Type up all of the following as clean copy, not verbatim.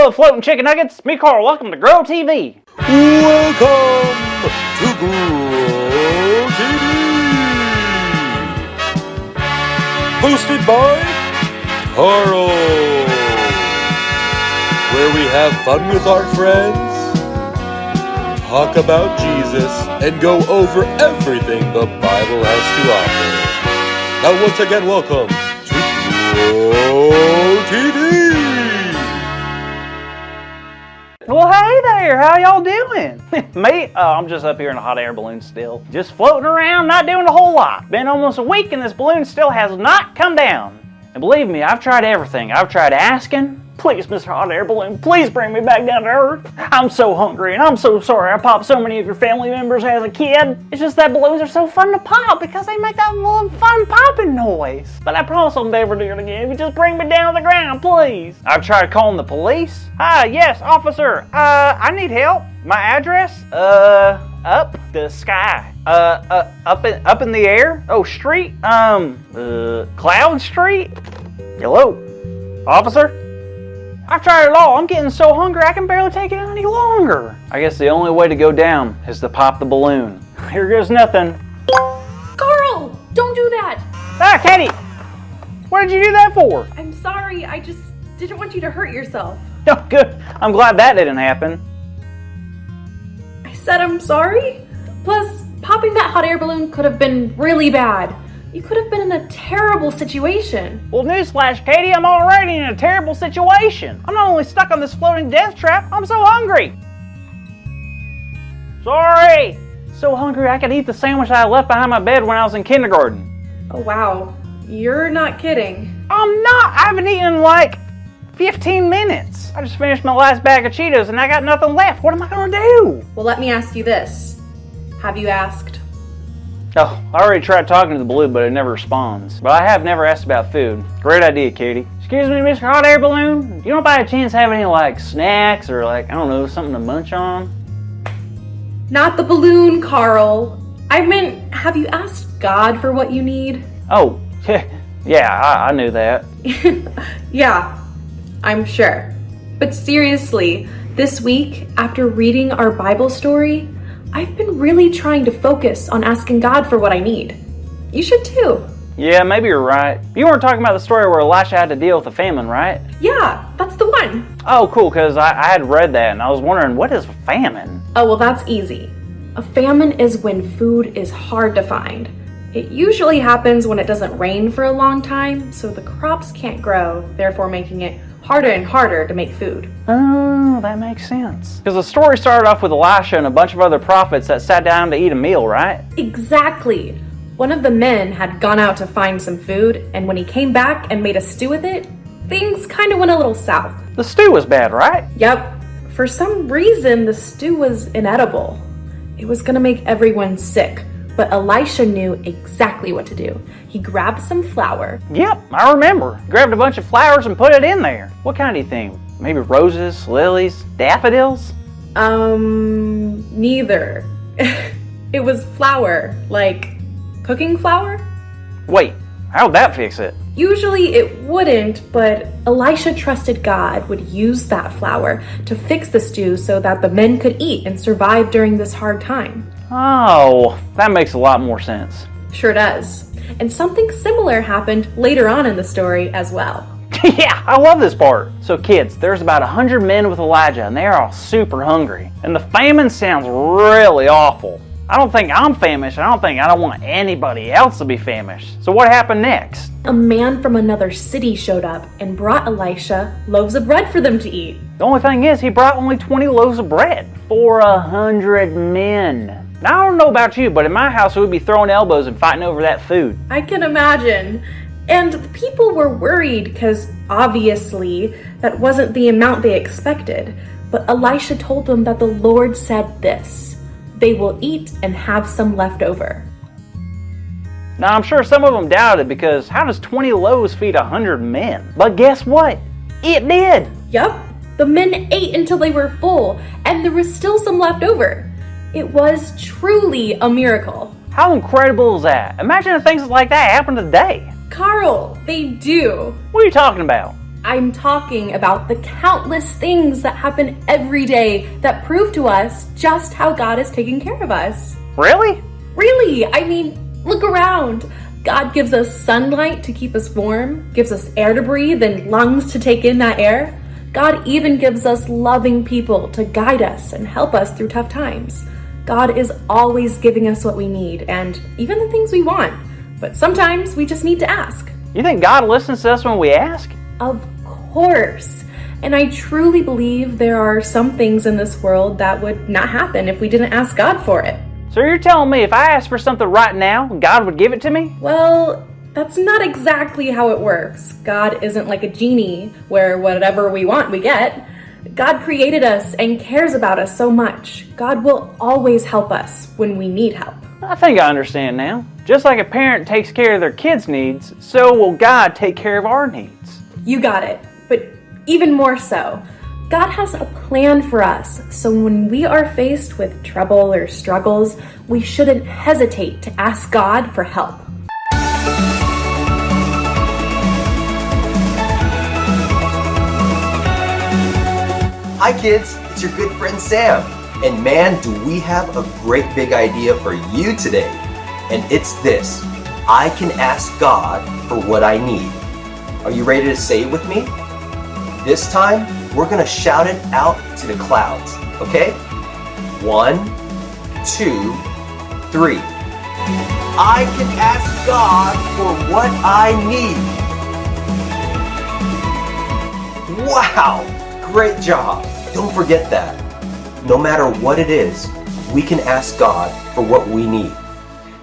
Hello, floating chicken nuggets. Me, Carl. Welcome to Grow TV. Welcome to Grow TV. Hosted by Carl, where we have fun with our friends, talk about Jesus, and go over everything the Bible has to offer. Now, once again, welcome to Grow TV. Well, hey there. How y'all doing? Me? I'm just up here in a hot air balloon still. Just floating around, not doing a whole lot. Been almost a week and this balloon still has not come down. And believe me, I've tried everything. I've tried asking, please, Mr. Hot Air Balloon, please bring me back down to Earth. I'm so hungry and I'm so sorry I popped so many of your family members as a kid. It's just that balloons are so fun to pop because they make that little fun popping noise. But I promise I'll never do it again. If you just bring me down to the ground, please. I've tried calling the police. Hi, yes, officer. I need help. My address? Up the sky. Up in the air? Oh, street? Cloud Street? Hello? Officer? I've tried it all. I'm getting so hungry I can barely take it any longer. I guess the only way to go down is to pop the balloon. Here goes nothing. Carl! Don't do that! Ah, Katie! What did you do that for? I'm sorry, I just didn't want you to hurt yourself. Oh, good. I'm glad that didn't happen. I said I'm sorry? Plus, popping that hot air balloon could have been really bad. You could have been in a terrible situation. Well, newsflash, Katie, I'm already in a terrible situation. I'm not only stuck on this floating death trap, I'm so hungry. Sorry. So hungry I could eat the sandwich I left behind my bed when I was in kindergarten. Oh, wow. You're not kidding. I'm not. I haven't eaten in like 15 minutes. I just finished my last bag of Cheetos and I got nothing left. What am I gonna do? Well, let me ask you this. Have you asked? Oh, I already tried talking to the balloon, but it never responds. But I have never asked about food. Great idea, Katie. Excuse me, Mr. Hot Air Balloon? You don't by a chance have any, like, snacks or, like, I don't know, something to munch on? Not the balloon, Carl. I meant, have you asked God for what you need? Oh, yeah, I knew that. Yeah, I'm sure. But seriously, this week, after reading our Bible story, I've been really trying to focus on asking God for what I need. You should too. Yeah, maybe you're right. You weren't talking about the story where Elisha had to deal with a famine, right? Yeah, that's the one. Oh, cool, because I had read that and I was wondering, what is famine? Oh, well, that's easy. A famine is when food is hard to find. It usually happens when it doesn't rain for a long time, so the crops can't grow, therefore making it harder and harder to make food. Oh, that makes sense. Because the story started off with Elisha and a bunch of other prophets that sat down to eat a meal, right? Exactly. One of the men had gone out to find some food, and when he came back and made a stew with it, things kind of went a little south. The stew was bad, right? Yep. For some reason, the stew was inedible. It was gonna make everyone sick, but Elisha knew exactly what to do. He grabbed some flour. Yep, I remember. Grabbed a bunch of flowers and put it in there. What kind do you think? Maybe roses, lilies, daffodils? Neither. It was flour, like cooking flour. Wait, how'd that fix it? Usually it wouldn't, but Elisha trusted God would use that flour to fix the stew so that the men could eat and survive during this hard time. Oh, that makes a lot more sense. Sure does. And something similar happened later on in the story as well. Yeah, I love this part. So kids, there's about 100 men with Elijah and they're all super hungry. And the famine sounds really awful. I don't think I'm famished. I don't want anybody else to be famished. So what happened next? A man from another city showed up and brought Elisha loaves of bread for them to eat. The only thing is, he brought only 20 loaves of bread for 100 men. Now, I don't know about you, but in my house, we'd be throwing elbows and fighting over that food. I can imagine. And the people were worried because obviously that wasn't the amount they expected. But Elisha told them that the Lord said this: they will eat and have some left over. Now, I'm sure some of them doubted because how does 20 loaves feed 100 men? But guess what? It did. Yup. The men ate until they were full, and there was still some left over. It was truly a miracle. How incredible is that? Imagine if things like that happened today. Carl, they do. What are you talking about? I'm talking about the countless things that happen every day that prove to us just how God is taking care of us. Really? Really? I mean, look around. God gives us sunlight to keep us warm, gives us air to breathe and lungs to take in that air. God even gives us loving people to guide us and help us through tough times. God is always giving us what we need and even the things we want, but sometimes we just need to ask. You think God listens to us when we ask? Of course. And I truly believe there are some things in this world that would not happen if we didn't ask God for it. So you're telling me if I asked for something right now, God would give it to me? Well, that's not exactly how it works. God isn't like a genie where whatever we want we get. God created us and cares about us so much. God will always help us when we need help. I think I understand now. Just like a parent takes care of their kids' needs, so will God take care of our needs. You got it, but even more so. God has a plan for us, so when we are faced with trouble or struggles, we shouldn't hesitate to ask God for help. Hi kids, it's your good friend Sam. And man, do we have a great big idea for you today. And it's this: I can ask God for what I need. Are you ready to say it with me? This time, we're gonna shout it out to the clouds, okay? 1, 2, 3. I can ask God for what I need. Wow, great job. Don't forget that. No matter what it is, we can ask God for what we need.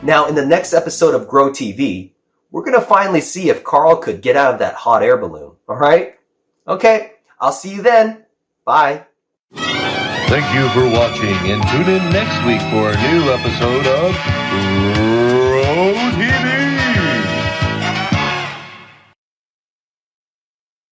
Now, in the next episode of Grow TV, we're going to finally see if Carl could get out of that hot air balloon, all right? Okay, I'll see you then. Bye. Thank you for watching, and tune in next week for a new episode of Grow TV.